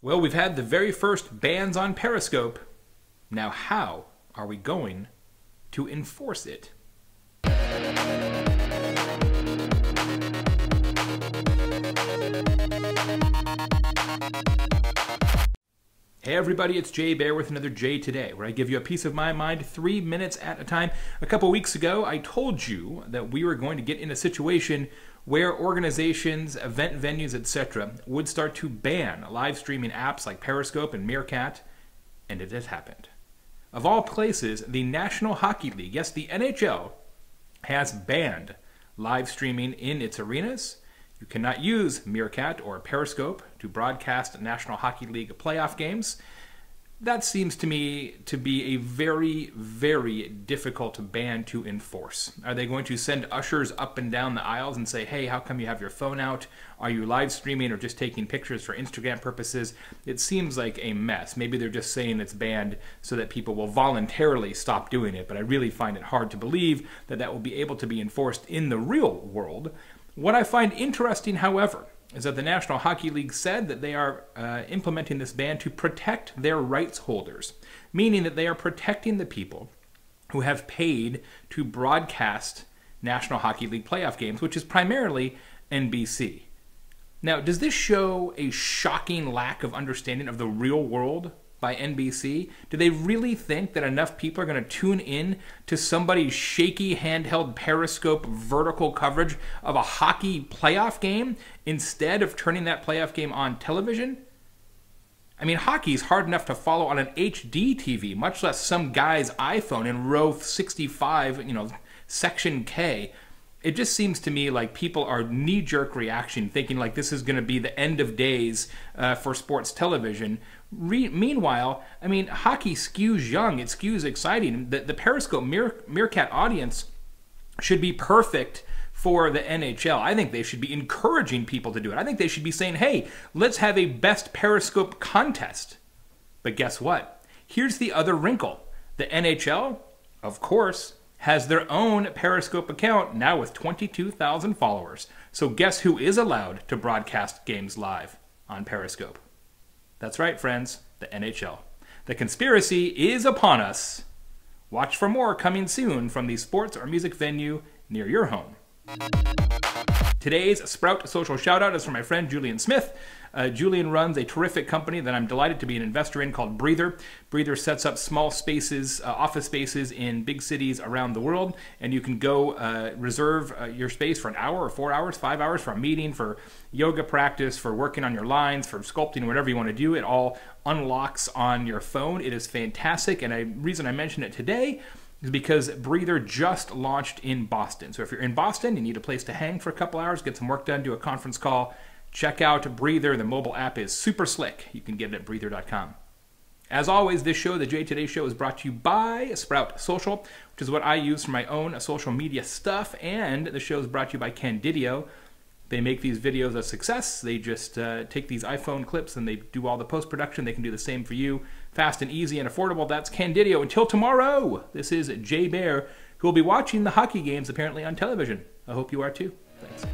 Well, we've had the very first bans on Periscope. Now how are we going to enforce it? Hey everybody, it's Baer with another J Today, where I give you a piece of my mind 3 minutes at a time. A couple weeks ago, I told you that we were going to get in a situation where organizations, event venues, etc. would start to ban live streaming apps like Periscope and Meerkat, and it has happened. Of all places, the National Hockey League, yes, the NHL, has banned live streaming in its arenas. You cannot use Meerkat or Periscope to broadcast National Hockey League playoff games. That seems to me to be a very, very difficult ban to enforce. Are they going to send ushers up and down the aisles and say, hey, how come you have your phone out? Are you live streaming or just taking pictures for Instagram purposes? It seems like a mess. Maybe they're just saying it's banned so that people will voluntarily stop doing it, but I really find it hard to believe that that will be able to be enforced in the real world. What I find interesting, however, is that the National Hockey League said that they are implementing this ban to protect their rights holders, meaning that they are protecting the people who have paid to broadcast National Hockey League playoff games, which is primarily NBC. Now, does this show a shocking lack of understanding of the real world by NBC? Do they really think that enough people are going to tune in to somebody's shaky handheld Periscope vertical coverage of a hockey playoff game instead of turning that playoff game on television? I mean, hockey is hard enough to follow on an HD TV, much less some guy's iPhone in row 65, section K. It just seems to me like people are knee-jerk reaction, thinking like this is going to be the end of days for sports television. Meanwhile, I mean, hockey skews young, it skews exciting. The Periscope Meerkat audience should be perfect for the NHL. I think they should be encouraging people to do it. I think they should be saying, hey, let's have a best Periscope contest. But guess what? Here's the other wrinkle. The NHL, of course, has their own Periscope account now with 22,000 followers. So guess who is allowed to broadcast games live on Periscope? That's right, friends, the NHL. The conspiracy is upon us. Watch for more coming soon from the sports or music venue near your home. Today's Sprout Social Shoutout is from my friend Julian Smith. Julian runs a terrific company that I'm delighted to be an investor in called Breather. Breather sets up small spaces, office spaces in big cities around the world, and you can go reserve your space for an hour or 4 hours, 5 hours for a meeting, for yoga practice, for working on your lines, for sculpting, whatever you want to do. It all unlocks on your phone. It is fantastic, and the reason I mention it today is because Breather just launched in Boston. So if you're in Boston, you need a place to hang for a couple hours, get some work done, do a conference call, check out Breather. The mobile app is super slick. You can get it at breather.com. As always, this show, the J Today Show, is brought to you by Sprout Social, which is what I use for my own social media stuff, and the show is brought to you by Candidio. They make these videos a success. They just take these iPhone clips and they do all the post-production. They can do the same for you. Fast and easy and affordable. That's Candidio. Until tomorrow, this is Baer, who will be watching the hockey games apparently on television. I hope you are too. Thanks.